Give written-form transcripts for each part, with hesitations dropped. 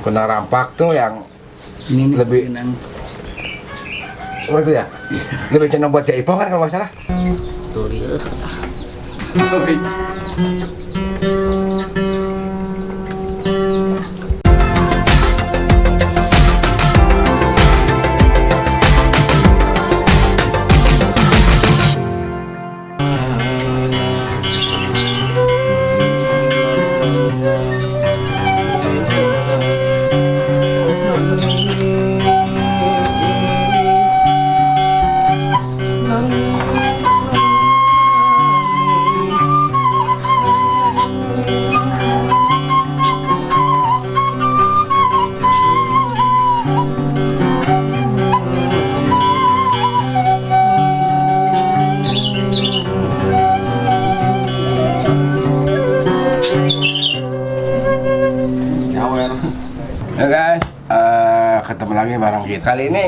Kunang Rampak tuh yang Ini nih, lebih kunang. oh itu ya? Lebih cenderung buat Jaipong kan kalau nggak salah. Tuh dia. Ya guys, ketemu lagi bareng kita. Kali ini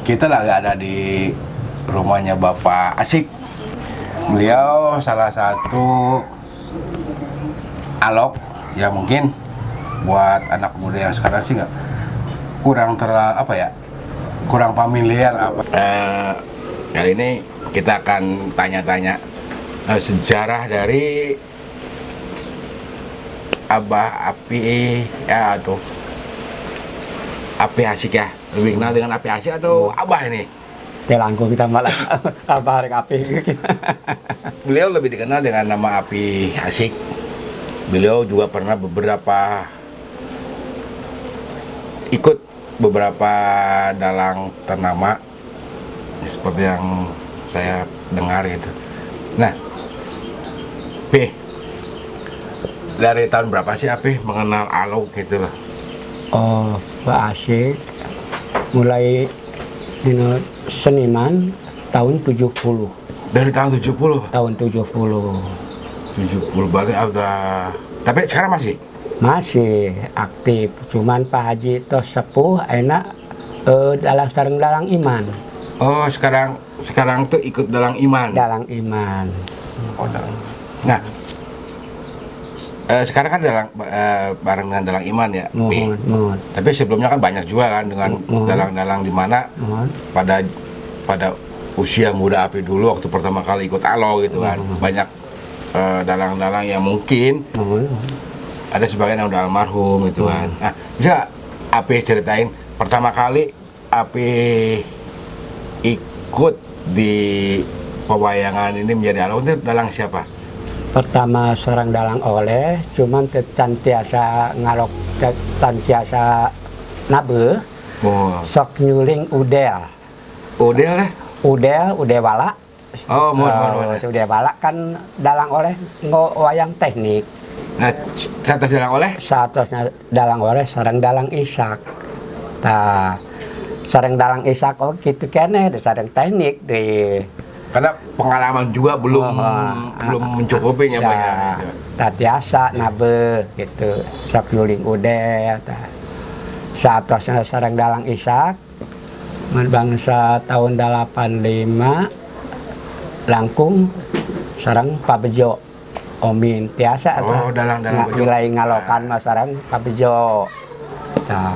kita lagi ada di rumahnya Bapak Asik. Beliau salah satu alok ya, mungkin buat anak muda yang sekarang sih nggak kurang kurang familiar apa. Kali ini kita akan tanya-tanya sejarah dari Abah Api ya, atau Api Asik ya, lebih kenal dengan Api Asik atau Abah ini? Telangku kita malah Abah Arek Api. Beliau lebih dikenal dengan nama Api Asik. Beliau juga pernah ikut beberapa dalang ternama seperti yang saya dengar gitu. Nah, P, dari tahun berapa sih Api mengenal alok gitu loh? Oh, Pak Asik mulai dino seniman tahun 70. Dari tahun 70? Tahun 70. 70 berarti udah. Tapi sekarang masih? Masih aktif, cuman Pak Haji tos sepuh enak dalang iman. Oh, sekarang tuh ikut dalang iman. Dalang iman. Oh, dalang. Nah, sekarang kan bareng dengan dalang iman ya. Mohon. Tapi sebelumnya kan banyak juga kan dengan dalang-dalang di mana pada usia muda Api dulu waktu pertama kali ikut alo gitu kan. Banyak dalang-dalang yang mungkin ada sebagian yang udah almarhum gitu kan. Nah, bisa Api ceritain pertama kali Api ikut di pewayangan ini menjadi alo itu dalang siapa? Pertama seorang dalang oleh, cuman tantiasa ngalok, tantiasa nabe, sok nyuling udel. Udel lah? Udewala. Oh, Udewala kan dalang oleh wayang teknik. Nah, satu dalang oleh? Satunya dalang oleh sareng dalang Isak. Nah, sareng dalang Isak oh gitu kene, sareng teknik di. Karena pengalaman juga belum mencukupinya ya, banyak gitu. Tatiasa nabe gitu. Sok nyuling udel. Satu sareng dalang Isak. Bangsa tahun 85 langkung sareng Pak Bejo. Omin biasa dalang nilai ngalokan mas sareng Pak Bejo. Nah,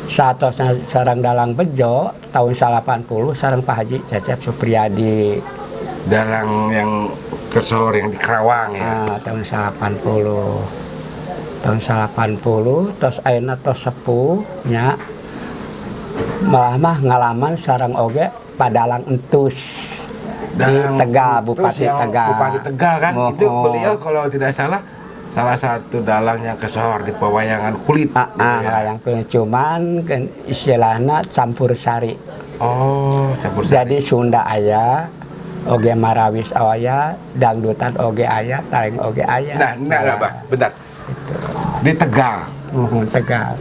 satu sarang dalang Bejo tahun 80 sarang Pak Haji Cecep Supriyadi. Dalang yang kesor yang di Kerawang ya. Nah, tahun 80. Tahun 80 tos ayeuna tos sepuhnya malah mah ngalaman sarang oge padalang entus. Di Tegal, Bupati Tegal. Bupati Tegal kan. Itu beliau kalau tidak salah satu dalang yang kesor di pewayangan kulit. Yang cuman kan istilahnya campur sari. Oh, campur sari. Jadi Sunda aya, oge Marawis aya, dangdutan oge aya, taring oge aya. Nah, Bah, bentar. Itu. Di Tegal. Tegal.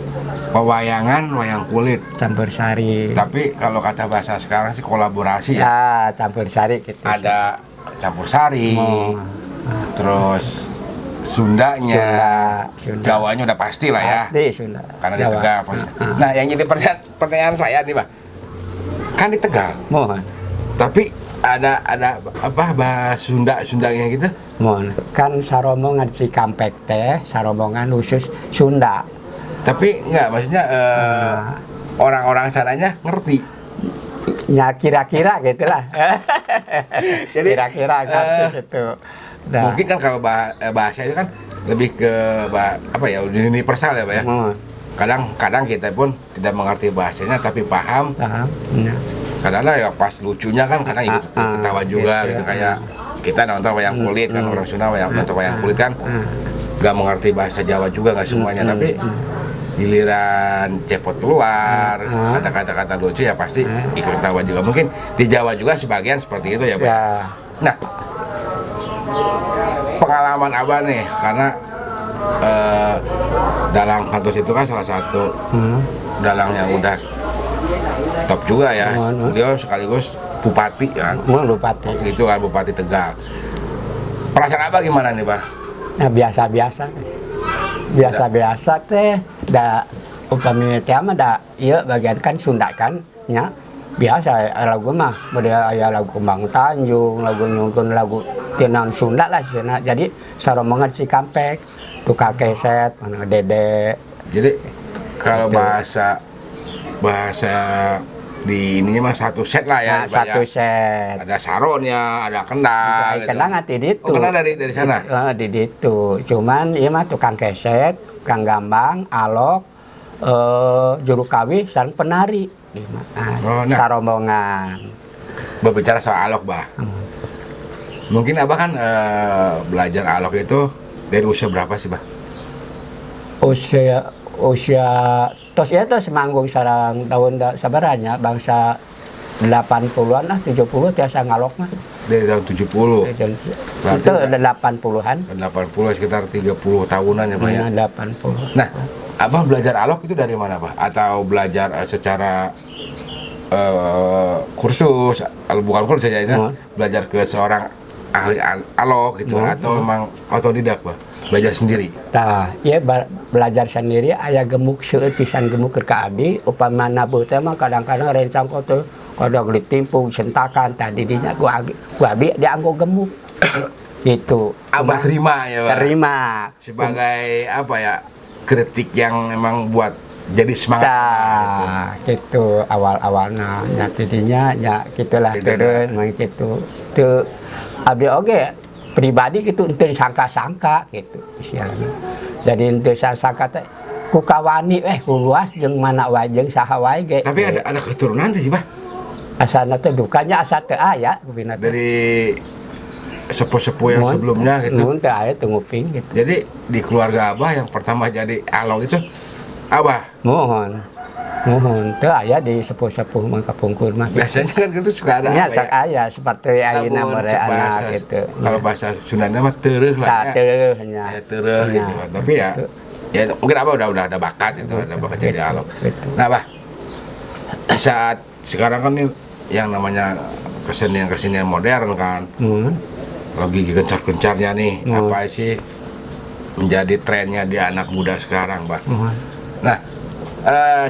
Pewayangan wayang kulit campur sari. Tapi kalau kata bahasa sekarang sih kolaborasi ya. Ya, campur sari gitu. Ada campur sari. Terus Sundanya, Jawanya udah pasti lah ya. Pasti Sunda. Karena di Tegal. Nah, yang jadi pertanyaan saya nih, Pak. Kan di Tegal. Mohon. Tapi ada bahasa Sundanya gitu? Mohon. Kan sarombongan Cikampek teh, sarombongan khusus Sunda. Tapi enggak, maksudnya orang-orang sananya ngerti. Ya kira-kira gitulah. Jadi, kira-kira ngerti gitu. Nah. Mungkin kan kalau bahasa itu kan lebih ke apa ya, universal ya Pak ya. Kadang-kadang kita pun tidak mengerti bahasanya tapi paham. Ya. Kadang-kadang ya pas lucunya kan kadang ikut ketawa juga gitu, kayak kita nonton wayang kulit kan, orang Sunda nonton wayang kulit kan nggak mengerti bahasa Jawa juga, nggak semuanya, tapi giliran cepot keluar ada kata-kata lucu ya pasti ikut ketawa juga. Mungkin di Jawa juga sebagian seperti itu ya Pak. Ya. Nah, pengalaman Abah nih, karena dalang Kantos itu kan salah satu dalang yang udah top juga ya. Beliau sekaligus bupati kan. Bupati. Itu kan Bupati Tegal. Perasaan Abah gimana nih, Pak? Nah, biasa-biasa. Biasa-biasa teh da upami teh mah da ieu bagian kan Sunda kan nya. Biasa lagu mah beda aya lagu Kembang Tanjung, lagu nyungkeun lagu tinan Sunda lah cenah. Jadi saromongan si Kampek, tukang keset, mana Dede. Jadi kalau bahasa di ininya mah satu set lah ya. Nah, satu set. Ada saronnya, ada kendang. Gitu. Kendang di ditu. Oh, kendang dari sana. Di ditu. Cuman ieu mah tukang keset, tukang gambang, alok, juru kawi, sareng penari. Nah, sarombongan. Berbicara soal alok, Bah. Mungkin Abah kan belajar alok itu dari usia berapa sih, Bah? Usia tos ya tos manggung sarang tahun sabaranya bangsa 80-an lah, 70 tiasa ngalok mah. Dari tahun 70. Itu ada 80-an. 80 sekitar 30 tahunan ya, Pak ya. 80. Nah, Abah belajar alok itu dari mana, Pak? Atau belajar secara kursus, bukan kursus saja ini, belajar ke seorang ahli alok gitu, atau memang otodidak, Pak? Belajar sendiri? Nah, ya belajar sendiri, aya gemuk seueur pisan gemuk ke abdi, upamana nabuh teh mah kadang-kadang rencang kote kadang ditimpung sentakan tadi dinya gua abdi dianggo gemuk. Gitu. Abah terima ya, Pak? Terima. Sebagai apa ya? Kritik yang memang buat jadi semangat. Nah, gitu awal-awalnya. Nah, tidinya ya gitulah terus mah gitu. Teu abdi oge pribadi gitu teu disangka-sangka gitu istilahnya. Jadi teu sangka teh ku kawani ku luas jeung mana wae jeung saha wae ge. Tapi ada keturunan teh sih, Pak. Asalna teh dukanya asa teu aya kubina teh. Dari sepuh-sepuh yang sebelumnya gitu. Mun teu aya teu nguping gitu. Jadi di keluarga Abah yang pertama jadi alok itu Abah. Mohon teu aya di sepuh-sepuh mah kapungkur mah. Biasanya kan gitu suka ada ya, apa ya? Aya seperti ayeuna mere anak gitu. Kalau bahasa Sundanya mah teureus lah. Teureus nya. Ya teureus gitu. Tapi ya mungkin Abah udah ada bakat itu, ada bakat jadi alok. Nah, Bah. Saat sekarang kan nih yang namanya kesenian modern kan. Lagi gencar-gencarnya nih, apa sih menjadi trennya di anak muda sekarang, Bah. Nah,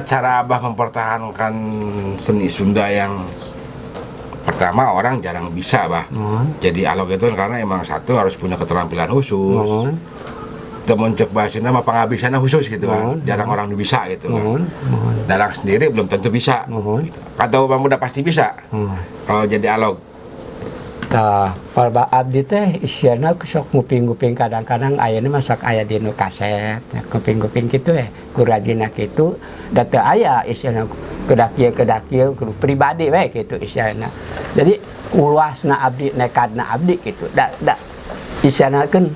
cara Abah mempertahankan seni Sunda yang pertama orang jarang bisa, Bah. Jadi alok itu karena emang satu harus punya keterampilan khusus. Temen cek bahasanya mah penghabisannya khusus gitu kan. Jarang orang bisa gitu kan. Dalang sendiri belum tentu bisa. Gitu. Atau Bang udah pasti bisa. Kalau jadi alok. Tah, para abdi teh isiana sok nguping-nguping kadang-kadang ayeuna masak aya di nu kaset, nguping-nguping kitu kurajina kitu, da teu aya isiana kedak ieu kudu pribadi we kitu isiana. Jadi ulasna abdi, nekadna abdi kitu. Da isianakeun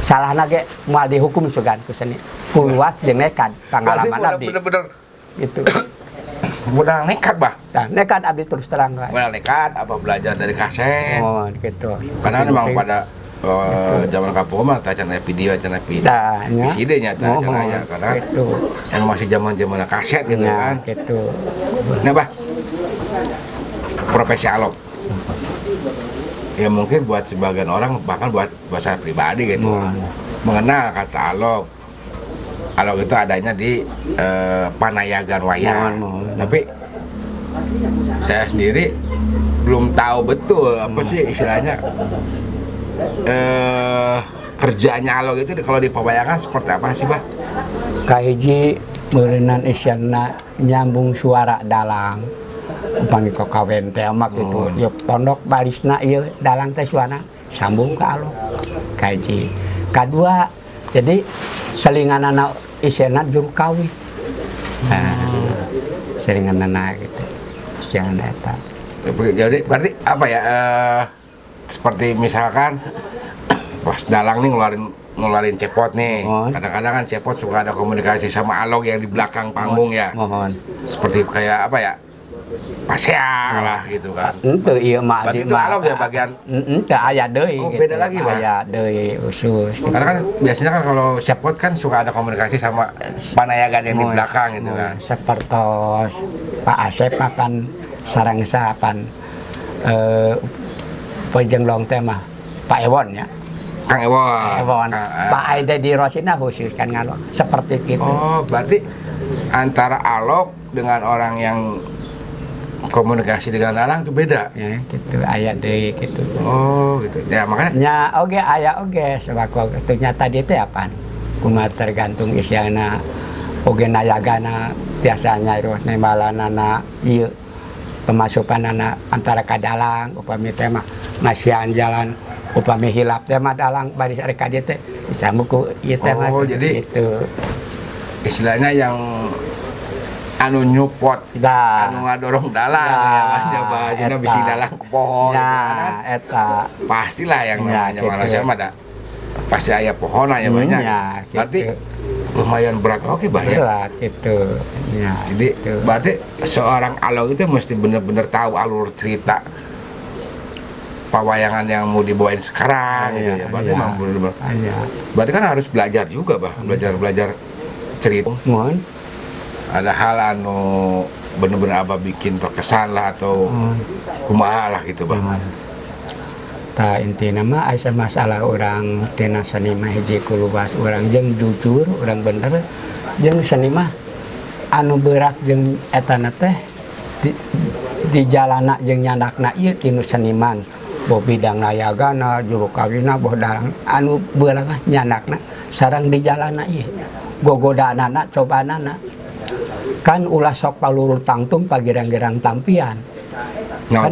salahna ge moal dihukum sugan ku seni. Ulas jeung nekad pangalaman abdi. Bener-bener gitu. Modal nekat, Bah. Nah, nekat abdi terus terang kan. Modal nekat apa belajar dari kaset. Oh, gitu. Karena memang pada zaman kampung mah tacan video, tacan VCD nya tacan aya karena gitu. Yang masih zaman kaset gitu kan. Gitu. Nah, Bah. Profesi alok. Ya mungkin buat sebagian orang bahkan buat saya pribadi gitu. Mengenal kata alok. Alok itu adanya di Panayagan wayang. Tapi saya sendiri belum tahu betul apa sih istilahnya kerjanya alok itu kalau di pewayangan seperti apa sih, Bah? Kahiji Meureunnan isyana nyambung suara dalang. Upami kok kawen teh mah kitu. Ieu pondok barisna ieu dalang teh suara sambung ka alok. Kaji. Kadua jadi selinganana isyana juru kawin. Selinganana gitu. Jangan eta. Jadi berarti apa ya? Seperti misalkan pas dalang nih ngeluarin cepot nih. Kadang-kadang kan cepot suka ada komunikasi sama alog yang di belakang panggung ya. Mohon. Seperti kayak apa ya? Pasya lah gitu kan. Itu iya mah berarti itu alog ya bagian. Teu aya deui. Oh, beda lagi, Pak. Aya deui usus. Karena kan biasanya kan kalau cepot kan suka ada komunikasi sama panayagan yang di belakang gitu kan. Sepertos Pak Asep akan sarang sapan penjenglong teh mah Pak Ewon ya. Kang Ewon. Pak Aida di Rosina khusus kan ngalok seperti itu. Oh, berarti antara alog dengan orang yang komunikasi dengan dalang itu beda. Ya, gitu aya deui gitu. Oh, gitu. Ya, makanya Nya oge aya oge sebab itu nya tadi teh apaan? Kumaha tergantung isiana oge nayagana tiasanya terus nembalanana ieu pemasukanana antara kadalang upami teh mah ngasihan jalan upami hilap teh mah dalang baris ari ka dieu teh disambung ku ieu teh mah. Oh, jadi itu istilahnya yang anu nyupot, anu ngadorong dalang ya kan, bahasanya bisi dalang ke pohon gitu kan. Eta pastilah yang namanya manusia mah pasti aya pohon aya banyak. Gitu. Berarti lumayan berat oke bah ya. Berat gitu. Ya, jadi gitu. Berarti seorang alog itu mesti benar-benar tahu alur cerita pawayangan yang mau dibawain sekarang gitu ya. Berarti memang benar-benar. Berarti kan harus belajar juga bah, belajar cerita. Ada hal anu bener-bener abah bikin terkesan lah atau kumaha lah gitu bah. Ta intina mah asa masalah orang tina seni mah hiji kulubas urang jeung jujur urang bener jeung seni mah anu berat jeung etana teh di jalana jeung nyandakna ieu tinu seniman boh bidang nayagana juru kawina boh dalang anu berat nyandakna sareng di jalana ieu gogodanana cobanana kan ulah sok palulur tangtung pagirang-girang tampian kan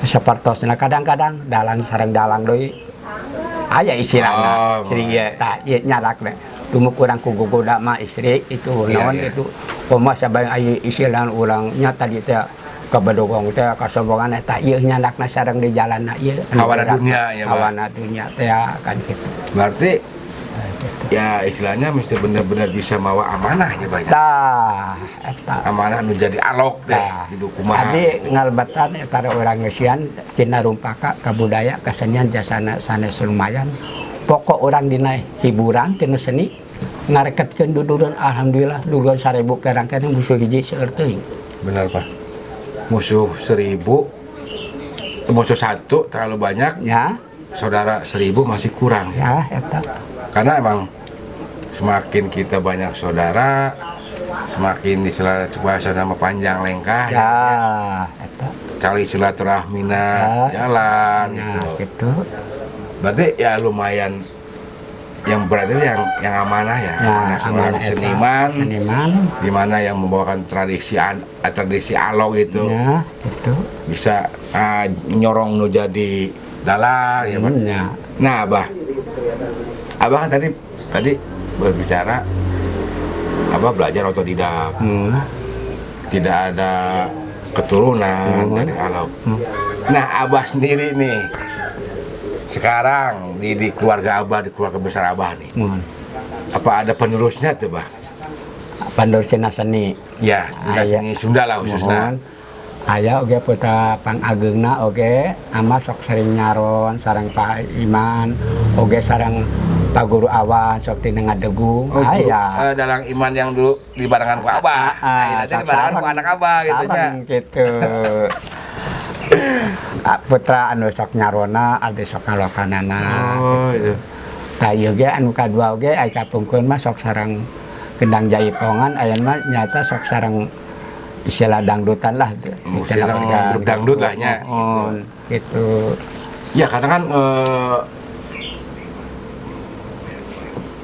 sepertosna kadang-kadang dalang sareng dalang deui aya istilahna ciri ieu tah ieu nyarakna dumuk urang ku gogoda mah istri itu naon itu poma sabang aya istilah urang nya tadi teh kabadogong teh kasombongan eta ieu nyandakna sareng di jalanna ieu hawana dunya ya hawana dunya teh kan kitu. Berarti ya istilahnya mesti benar-benar bisa mawa amanah ya banyak. Tah, eta. Amanah nu jadi alog teh hidup kumaha. Abi ngalbatan eta urang ngeusian tina rumpaka ka budaya kesenian jasana sanes lumayan. Pokok urang dina hiburan tina seni ngareketkeun dudureun alhamdulillah dudureun 1000 kerangkeun musuh hiji seueur teuing. Benar, Pak. Musuh 1000 musuh 1 terlalu banyak. Ya. Saudara 1000 masih kurang. Ya, eta. Karena emang semakin kita banyak saudara, semakin istilah bahasa nama panjang lengkah ya, eta. Cari silaturahmina jalan gitu. Berarti ya lumayan yang berat itu yang amanah ya. Nah, seorang seniman di mana yang membawakan tradisi alog itu. Ya, itu bisa nyorong nu jadi dalang ya, Pak. Nah, Abah kan tadi berbicara Abah belajar otodidak. Tidak ada keturunan dari alog. Nah, Abah sendiri nih sekarang di keluarga Abah, di keluarga besar Abah nih. Apa ada penerusnya tuh, Bah? Penerusnya seni. Ya, seni Sunda lah khususnya. Aya oge putra pangageungna oge ama sok sering nyaron sareng Pak Iman oge sareng Pak Guru Awan sok tina ngadegung aya dalang Iman yang dulu di barengan ku Abah ayeuna teh di barengan ku anak Abah gitu nya gitu. Putra anu sok nyarona abdi sok ngalokanana gitu. Tah ieu ge anu kadua oge aya kapungkeun mah sok sareng gendang jaipongan ayeuna mah nyata sok sareng istilah dangdutan lah, istilah berdangdut lah nya, gitu. Ya kadang kan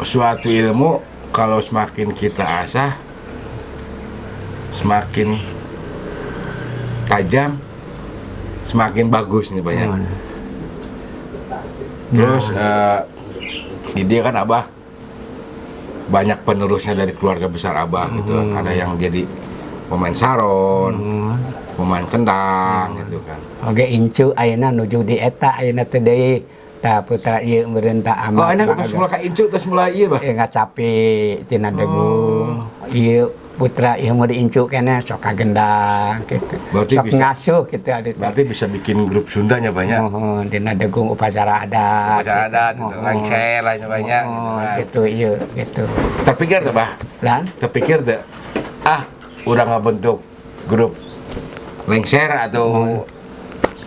suatu ilmu kalau semakin kita asah semakin tajam, semakin bagus nih banyak. Terus dia kan Abah banyak penerusnya dari keluarga besar Abah gitu. Ada yang jadi pemain saron, pemain kendang gitu kan. Oke, incu ayeuna nuju di eta ayeuna teh deui. Tah putra ieu meurenta amat. Oh, enak terus mulai ka incu terus mulai ieu bah. Ngacapi tina degung. Ieu putra ieu mau diincu keneh sok ka gendang gitu. Berarti sok bisa ngasuh gitu adi. Berarti bisa bikin grup Sundanya banyak. Mohon dina degung upacara adat. Upacara adat, gitu. Lengser lah banyak gitu ieu gitu. Terpikir tuh bah. Lan Terpikir tuh udah ngebentuk grup lengser atau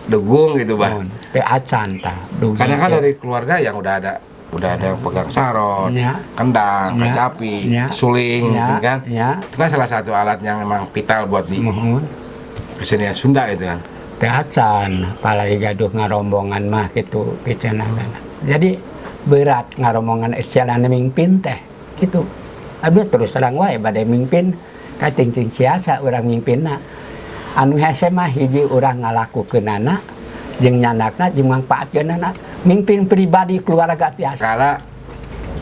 degung gitu bah. teh acan tah. Karena kan dari keluarga yang udah ada yang pegang saron, Ya. kendang, Ya. kecapi, Ya. suling, Ya. gitu kan. Ya. Itu kan salah satu alat yang emang vital buat di Mohon kesenian Sunda itu kan. teh acan apalagi gaduh ngarombongan mah gitu piceunahna. Jadi berat ngarombongan istilahna mingpin teh gitu. Abi terus terang wae bade mingpin ka cing-cing siasa urang mingpinna. Anu hese mah hiji urang ngalakukeunana jeung nyandakna jeung mangpaatkeunana mingpin pribadi keluarga tiasa. Kala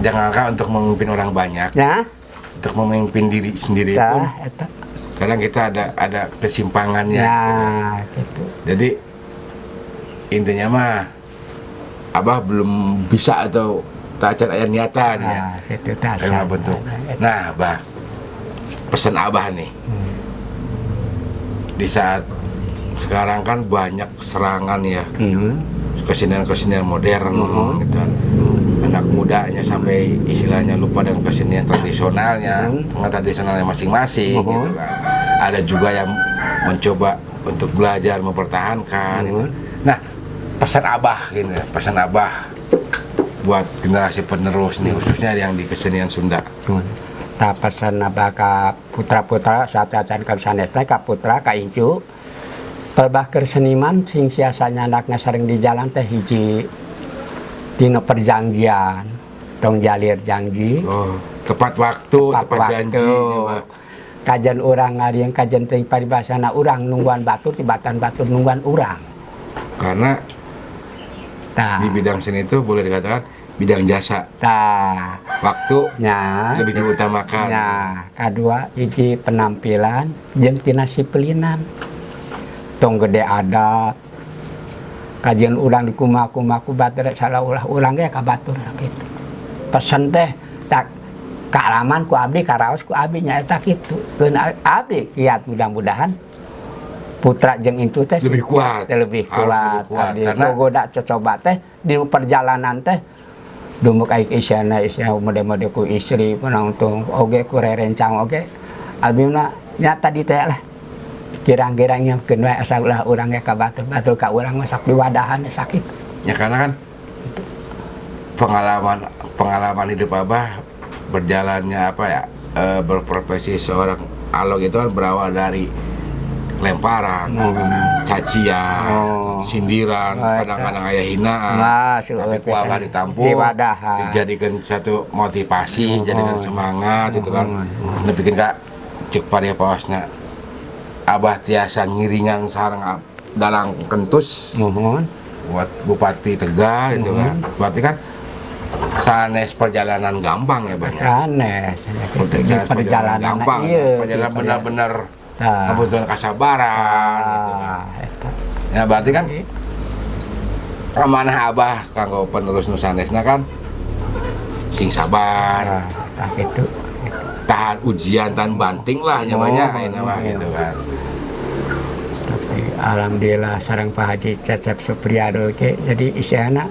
jangankan untuk memimpin orang banyak, Ya, untuk memimpin diri sendiri pun tah eta. kadang kita ada kesimpangannya. Ya, gitu. Jadi intinya mah Abah belum bisa atau tak acan aya niatan ya. Nah, situ tah. Karena bentuk. Nah, Abah pesan Abah nih. Di saat sekarang kan banyak serangan ya, kesenian-kesenian modern gitu kan. Anak mudanya sampai istilahnya lupa dengan kesenian tradisionalnya, dengan tradisionalnya masing-masing gitu kan. Ada juga yang mencoba untuk belajar mempertahankan gitu. Nah, pesan Abah gitu, pesan Abah buat generasi penerus nih khususnya yang di kesenian Sunda. Tak pesan abah ka putra-putra saat acan ka sanesna ka putra ka incu pelbahkeun seniman sing siasa nyandakna sareng di jalan teh hiji dina perjanjian tong jalir janji Tepat waktu, tepat janji Pak. kajian urang ngarieng kajian teuing paribasana urang nungguan batur tibatan batur nungguan urang Karena tah di bidang seni itu boleh dikatakan bidang jasa. tah Waktu nya lebih diutamakan. ya kedua hiji penampilan jeung tina sipelinan tong gede adat kajian urang di kumaha-kumaha ku batur salah ulah urang ge ka batur kitu pesen teh tak kaalaman ku abdi karaos ku abdi nyaeta kitu keun abdi kiat mudah-mudahan putra jeung intu teh Lebih kuat. lebih Harus kuat, lebih kuat, abdi karena goda cocoba teh di perjalanan teh dumuk aik isyana mode-mode ku istri penonton oge ku rerencang oge abdi na nya tadi teh lah kirang-kirangnya keun wae asa ulah urang ge ka batur ka urang masak di wadahan sakit ya karena kan pengalaman hidup Abah berjalannya apa ya berprofesi seorang alog itu kan berawal dari lemparan, cacian, sindiran, kadang-kadang ayah hinaan, tapi ku Abah ditampung, dijadikan satu motivasi, jadikan semangat itu kan, bikin kak cek pada pausna Abah tiasa ngiringan sareng dalang kentus buat Bupati Tegal itu kan, berarti kan sanes perjalanan gampang ya Bang. Sanes Perjalanan gampang, perjalanan benar-benar kebutuhan kesabaran gitu kan. Ya berarti kan amanah Abah kanggo penerus Nusanesna kan sing sabar, gitu. Tahan ujian tan banting lah nyawanya mah gitu kan. Tapi alhamdulillah sareng Pak Haji Cecep Supriyado ke jadi isiana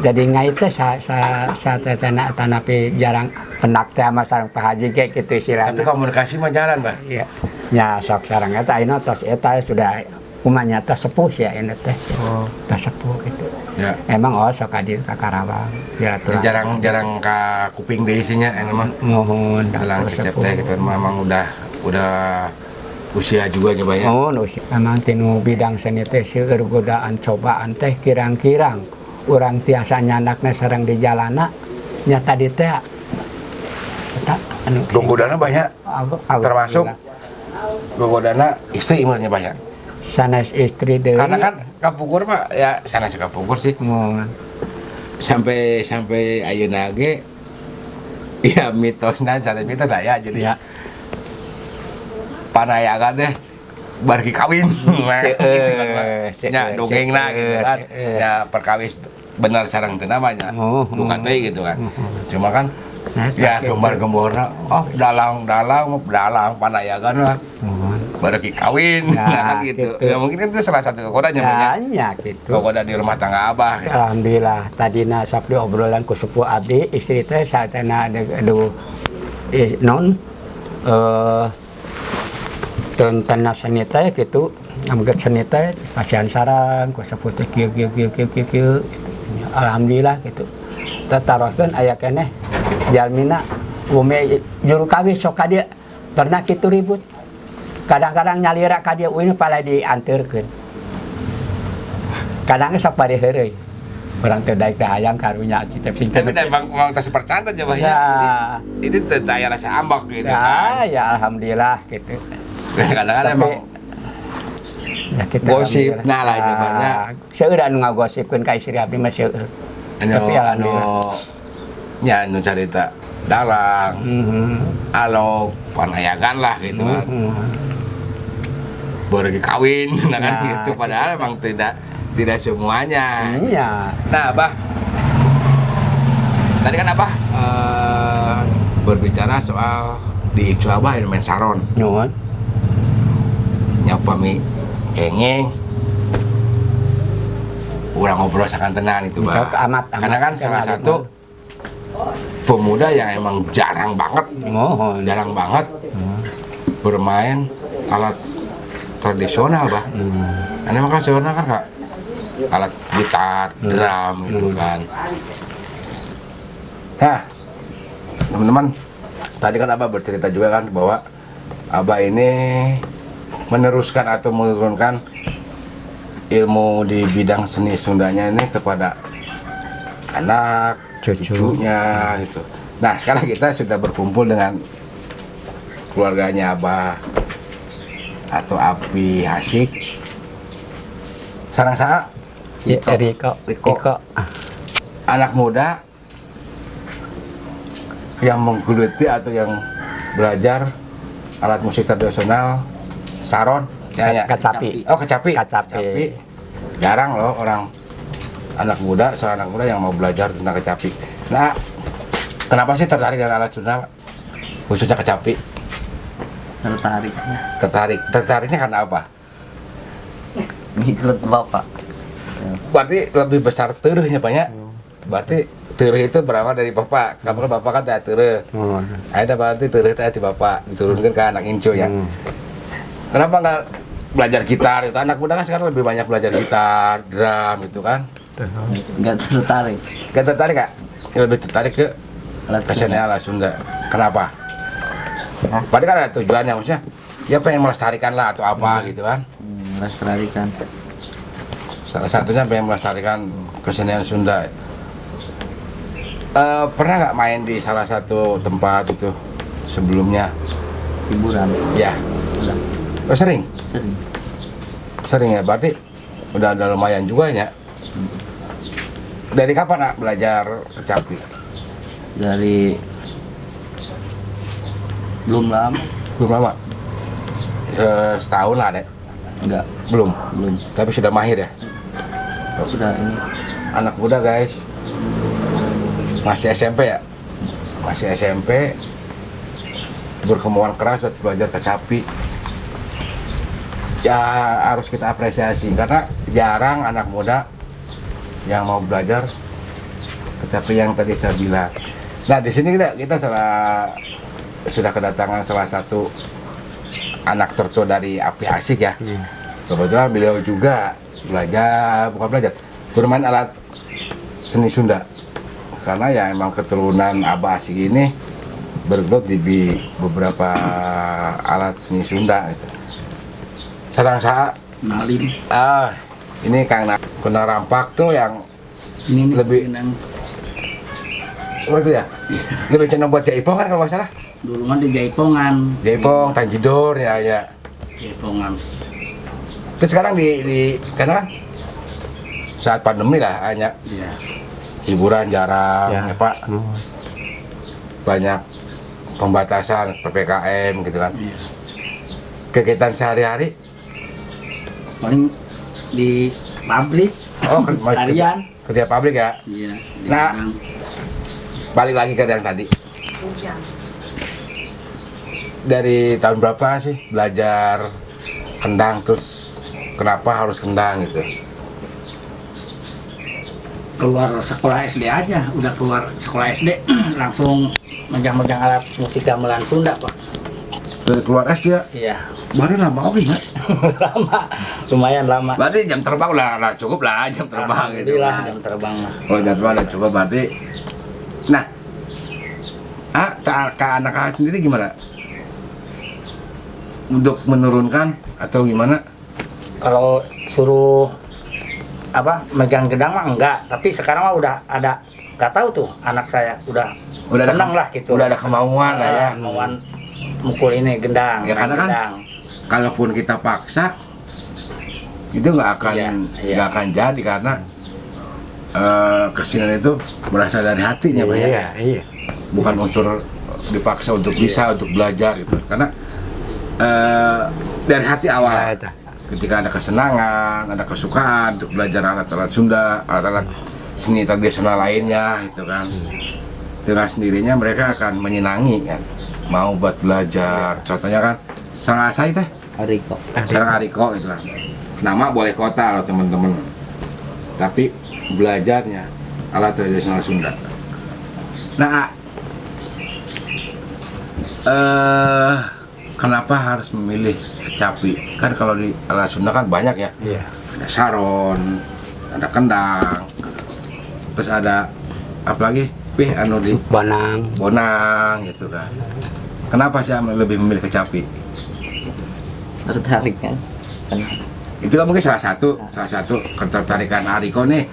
jadi ngai teh sa tecana tanapi jarang pendak teh sama sareng Pak Haji ke kitu istilahna. Tapi komunikasi mah jalan, Bah. Iya. Nya sok sareng eta ayeuna tos eta sudah kumanya tos sepuh ya ini teh. Tos sepuh gitu. Ya. Emang sok hadir ka Karawang. Ya, jarang ka kuping deui isinya mah. Mohon Dalang Cecep teh gitu memang udah usia juga nya banyak. Mohon usia. Memang tinu bidang seni teh seueur godaan cobaan teh kirang-kirang urang tiasa nyandakna sareng di jalana nya tadi teh eta anu Godana banyak. Termasuk gogodana istri imannya banyak. Sanes istri deui. Karena kan kapukur mah ya sana sih kapukur sih. Mohon. Sampai ayeuna ge ya mitosna sate mitos lah ya jadi Ya. panayagan deh barki kawin gitu kan Pak. Ya dongengna gitu kan. Ya perkawis benar sareng teu namanya. Bukan teh gitu kan. Cuma kan ya gembar-gemborna dalang panayagan lah. Barki kawin nah, kan gitu. Ya mungkin itu salah satu kekodanya ya gitu. Kekoda di rumah tangga Abah. Ya. Alhamdulillah tadina sabdi obrolan ku sepuh abdi istri teh saatena aduh non tentang seni teh gitu ngangget seni teh pasian sarang ku sepuh teh kieu alhamdulillah gitu tatarokeun aya keneh jalmina ume juru kawin sok ka dieu pernah kitu ribut kadang-kadang nyalira ka dieu uin pala dianterkeun kadang sok bari heureuy orang teu daek da hayang karunya citep sing tapi memang tas percantan ya Bah ya. Ini teu aya rasa ambak gitu kan. Ya alhamdulillah gitu. Kadang-kadang emang ya kita gosip nah lah itu banyak. Seueur anu ngagosipkeun ka istri abdi mah seueur. Tapi alhamdulillah. Nya anu carita dalang. Alo panayagan lah gitu kan. Baru kawin nah kan gitu padahal emang tidak semuanya. Iya. Nah, Abah. Tadi kan Abah berbicara soal di Icu Abah yang main saron. Nyuwun. Nyapami engeng. Urang ngobrol sakan tenan itu, Bah. Amat. Karena kan salah satu pemuda yang emang jarang banget. Jarang banget bermain alat tradisional, Bah. Karena kan tradisional kan Kak alat gitar, drum gitu kan. Nah, teman-teman, tadi kan Abah bercerita juga kan bahwa Abah ini meneruskan atau menurunkan ilmu di bidang seni Sundanya ini kepada anak, cucunya gitu. Nah, sekarang kita sudah berkumpul dengan keluarganya Abah atau Api Hasik. Sarang saha? Ya, Riko. Anak muda yang menggeluti atau yang belajar alat musik tradisional saron, kecapi. Oh, kecapi. Jarang loh orang seorang anak muda yang mau belajar tentang kecapi. Nah, kenapa sih tertarik dengan alat Sunda, khususnya kecapi? Tertariknya karena apa? Ngikut bapak. Berarti lebih besar terehnya banyak. Berarti tereh itu berapa dari bapak? Kamu bapak kan tak tereh. Ada berarti tereh tadi bapak diturunkan ke anak incu ya. Kenapa nggak belajar gitar? Itu anak muda kan sekarang lebih banyak belajar gitar, drum itu kan. Nggak tertarik. Nggak tertarik kak? Lebih tertarik ke kesenian alat Sunda. Kenapa? Berarti kan ada tujuannya maksudnya. Ya pengen melestarikan lah atau apa gitu kan? Melestarikan. Salah satunya pengen melestarikan kesenian Sunda. Pernah nggak main di salah satu tempat itu sebelumnya? Hiburan. Ya. Udah. Oh, sering ya, berarti udah ada lumayan juga ya. Dari kapan nak belajar kecapi? Dari belum lama. Setahun lah deh. Enggak. Belum. Tapi Sudah mahir ya. sudah ini. Anak muda guys. Masih SMP ya. Berkemauan keras buat belajar kecapi. Ya harus kita apresiasi karena jarang anak muda yang mau belajar kecapi yang tadi saya bilang. Nah di sini kita sudah kedatangan salah satu anak tertua dari Api Hasik ya. Kebetulan beliau juga bermain alat seni Sunda. Karena ya emang keturunan Abah Hasik ini bergelut di beberapa alat seni Sunda gitu. Sarang saha? Nalin. Ini Kang Kena Rampak tuh yang Ini lebih yang oh itu ya? Lebih cenderung buat jaipong kan kalau nggak salah? Dulu mah di Jaipongan. Jaipong, Tanjidor ya. Jaipongan. Terus sekarang di karena saat pandemi lah hanya Iya. hiburan jarang ya, Ya. Pak. Banyak pembatasan PPKM gitu kan. Iya. Kegiatan sehari-hari Paling di pabrik. masih Harian. kerja pabrik ya. Iya. di Nah. gudang. Balik lagi ke yang tadi. Dari tahun berapa sih belajar kendang, terus kenapa harus kendang gitu? Keluar sekolah SD aja, udah keluar sekolah SD langsung megang-megang alat musik gamelan Sunda, Pak. Dari keluar SD ya? Iya. Berarti lama oke nggak? Lama, lumayan lama. Berarti jam terbang lah cukup lah jam terbang gitu Alhamdulillah, kan. jam terbang mah. Kalau jam terbang udah cukup berarti. Nah, ke anak sendiri gimana? Untuk menurunkan atau gimana? Kalau suruh megang gedang mah enggak, tapi sekarang mah udah ada, nggak tahu tuh anak saya udah Udah ada senang lah gitu. Udah ada kemauan lah ya. Kemauan mukul ini gendang. Ya, karena main kan gendang. Kalaupun kita paksa itu nggak akan Iya. nggak akan jadi karena kesenian itu berasal dari hatinya Pak ya. Iya. Bukan unsur dipaksa untuk bisa untuk belajar gitu karena dari hati awal Ya, ketika ada kesenangan ada kesukaan untuk belajar alat-alat Sunda, alat-alat seni tradisional lainnya itu kan dengan sendirinya mereka akan menyenangi kan mau buat belajar. Contohnya kan sang asai teh Ariko. sarang Ariko itu lah. Nama boleh kota loh teman-teman. Tapi belajarnya alat tradisional Sunda. Nah, kenapa harus memilih kecapi? Kan kalau di alat Sunda kan banyak ya. Iya. Ada saron, ada kendang, terus ada apa lagi? Anu di bonang gitu kan. Kenapa sih lebih memilih kecapi? Tertarik kan? Itu kan mungkin salah satu ketertarikan Ariko nih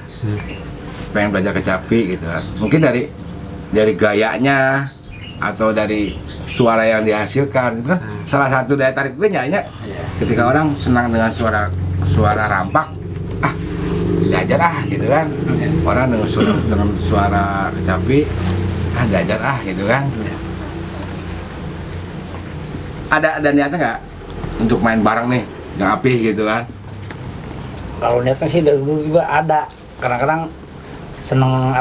pengen belajar kecapi gitu kan. Mungkin dari gayanya atau dari suara yang dihasilkan gitu kan. Salah satu daya tarik gue nyanyi ketika orang senang dengan suara rampak, belajar gitu kan. Orang dengan suara kecapi, belajar gitu kan. Ada niatnya nggak untuk main bareng nih, yang api gitu kan? Kalau niatnya sih dari dulu juga ada. Kadang-kadang seneng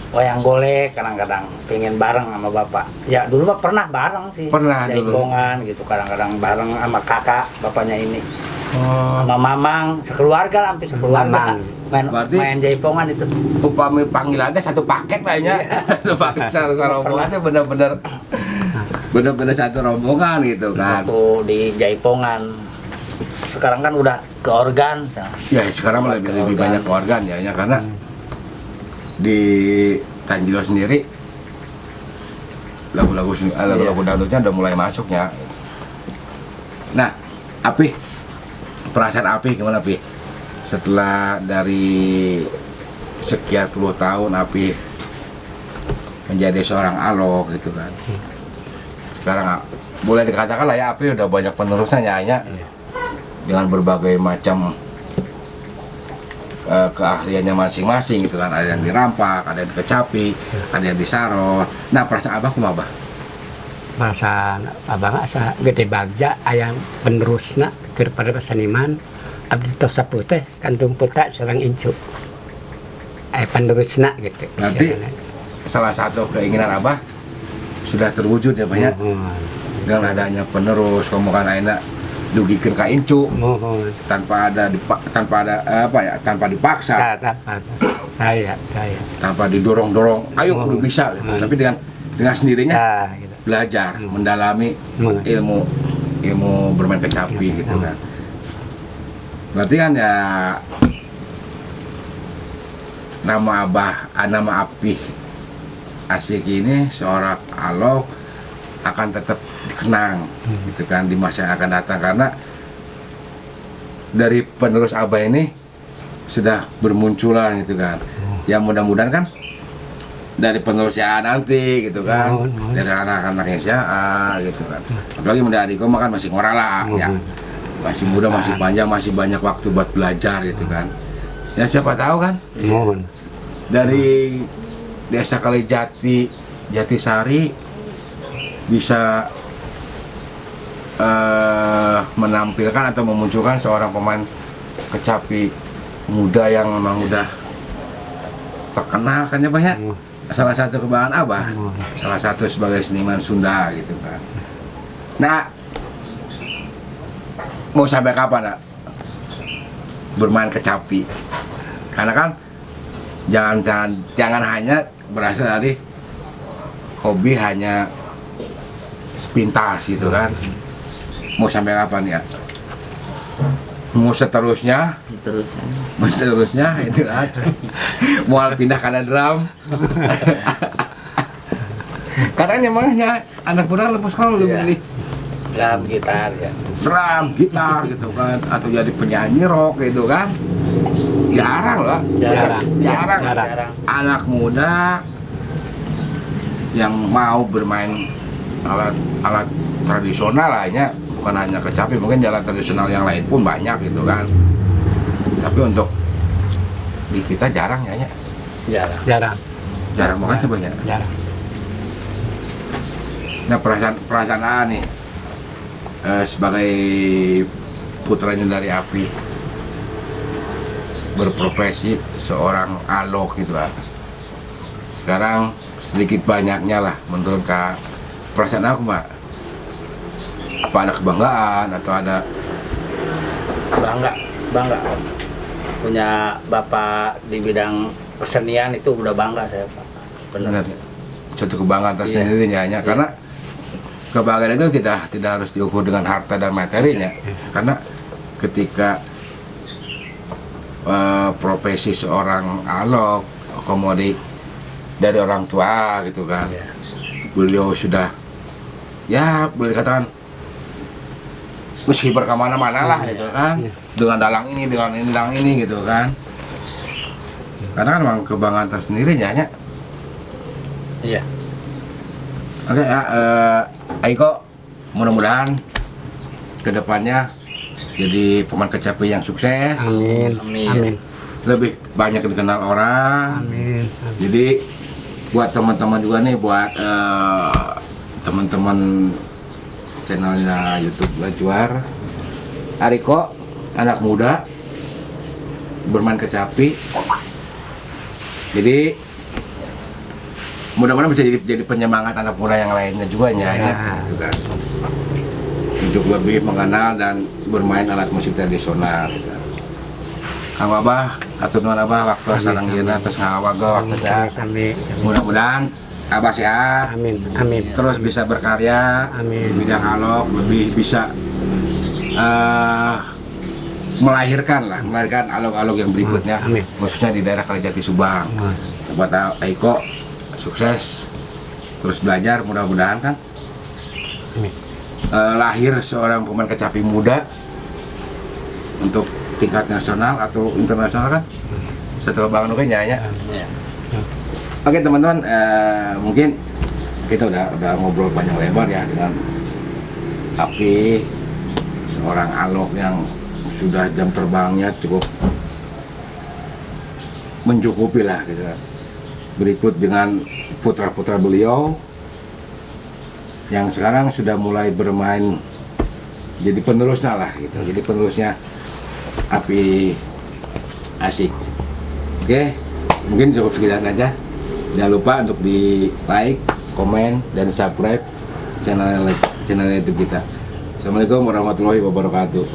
wayang golek, kadang-kadang pengen bareng sama bapak. Ya dulu mah pernah bareng sih. Pernah dulu. Jaipongan gitu, kadang-kadang bareng sama kakak bapaknya ini. Sama mamang, sekeluarga lah, hampir sekeluarga. Main jaipongan itu. Upami panggilannya satu paket kayaknya. Satu paket satu rombongan itu bener-bener satu rombongan gitu kan. Waktu di jaipongan. Sekarang kan udah ke organ. Ya sekarang lebih banyak ke organ ya karena di Tanjidor sendiri lagu-lagu dangdutnya udah mulai masuknya. Nah, Api, perasaan Api gimana Api? Setelah dari sekian puluh tahun Api menjadi seorang alok gitu kan. Sekarang boleh dikatakan lah ya Api udah banyak penerusnya nyanyi dengan berbagai macam keahliannya masing-masing gitu kan. Ada yang dirampak, ada yang dikecapi, ada yang disarot. Nah perasaan abah kumaha? Perasaan abang asa gede bagja ayam penerusna daripada seniman abdi tos saputeh kantung putra sareng incu penerusna gitu. Nanti salah satu keinginan abah sudah terwujud ya banyak dengan adanya penerus kemudian akhirnya dugikeun ka incu tanpa dipaksa, tanpa didorong-dorong ayo kudu bisa gitu. Tapi dengan sendirinya gitu. belajar mendalami ilmu bermain kecapi gitu kan. Berarti kan ya nama Api Asik ini seorang alok akan tetap dikenang gitu kan di masa yang akan datang karena dari penerus abah ini sudah bermunculan gitu kan. Ya mudah-mudahan kan dari penerus ya nanti gitu kan, dari anak-anaknya siapa gitu kan. Apalagi muda Ariko mah kan masih ngorala ya, masih muda, masih panjang, masih banyak waktu buat belajar gitu kan. Ya siapa tahu kan dari desa Kalijati, Jatisari bisa menampilkan atau memunculkan seorang pemain kecapi muda yang memang udah terkenal kan ya banyak. Salah satu kebanggaan Abah, salah satu sebagai seniman Sunda gitu kan. Nah, mau sampai kapan nak bermain kecapi? Karena kan jangan hanya berasal dari hobi hanya sepintas gitu kan. Mau sampai kapan ya? Mau seterusnya itu kan. Mau pindah karena drum. Karena emangnya anak muda lepas sekolah lebih milih drum, gitar ya. drum, gitar gitu kan, atau jadi penyanyi rock gitu kan. Jarang lah. Jarang. Anak muda yang mau bermain alat tradisional lahnya, bukan hanya kecapi, mungkin di alat tradisional yang lain pun banyak gitu kan. Tapi untuk di kita jarang ya. Jarang banget sebenarnya. Jarang. Nah, perasaan nih sebagai putranya dari Api, berprofesi seorang alok gitu lah. Sekarang sedikit banyaknya lah menurut perasaan aku mak. Apa ada kebanggaan atau ada bangga Om. Punya bapak di bidang kesenian itu udah bangga saya Pak. benar suatu kebanggaan tersendiri hanya karena kebahagiaan itu tidak harus diukur dengan harta dan materinya, karena ketika profesi seorang alok komodi dari orang tua gitu kan, beliau sudah ya boleh dikatakan meski berkemana-mana lah gitu kan, dengan dalang ini gitu kan, karena kan memang kebanggaan tersendiri hanya. Iya. Oke ya, Aiko mudah-mudahan kedepannya jadi pemain kecapi yang sukses. Amin. Lebih banyak dikenal orang. Amin. Jadi buat teman-teman juga nih, buat teman-teman channelnya YouTube Lajuar, Ariko anak muda bermain kecapi. Jadi mudah-mudahan bisa jadi penyemangat anak muda yang lainnya juga ya. Gitu kan. Untuk lebih mengenal dan bermain alat musik tradisional gitu. Kang Abah, atur nuhun Abah waktu sareng yeuna tos ngawago waktu dah. Mudah-mudahan Abah sehat. Amin. Terus bisa berkarya di bidang alok, lebih bisa melahirkan alok-alok yang berikutnya, khususnya di daerah Kalijati Subang. Buat Aiko sukses, terus belajar, mudah-mudahan kan lahir seorang pemain kecapi muda untuk tingkat nasional atau internasional kan, satu kebanggaan juga ya. Oke teman-teman, mungkin kita udah ngobrol panjang lebar ya dengan Api, seorang alok yang sudah jam terbangnya cukup mencukupi lah gitu kan. Berikut dengan putra-putra beliau yang sekarang sudah mulai bermain jadi penerusnya lah gitu, jadi penerusnya Api Asik. Oke, mungkin cukup sekian aja. Jangan lupa untuk di like, komen, dan subscribe channel YouTube kita. Assalamualaikum warahmatullahi wabarakatuh.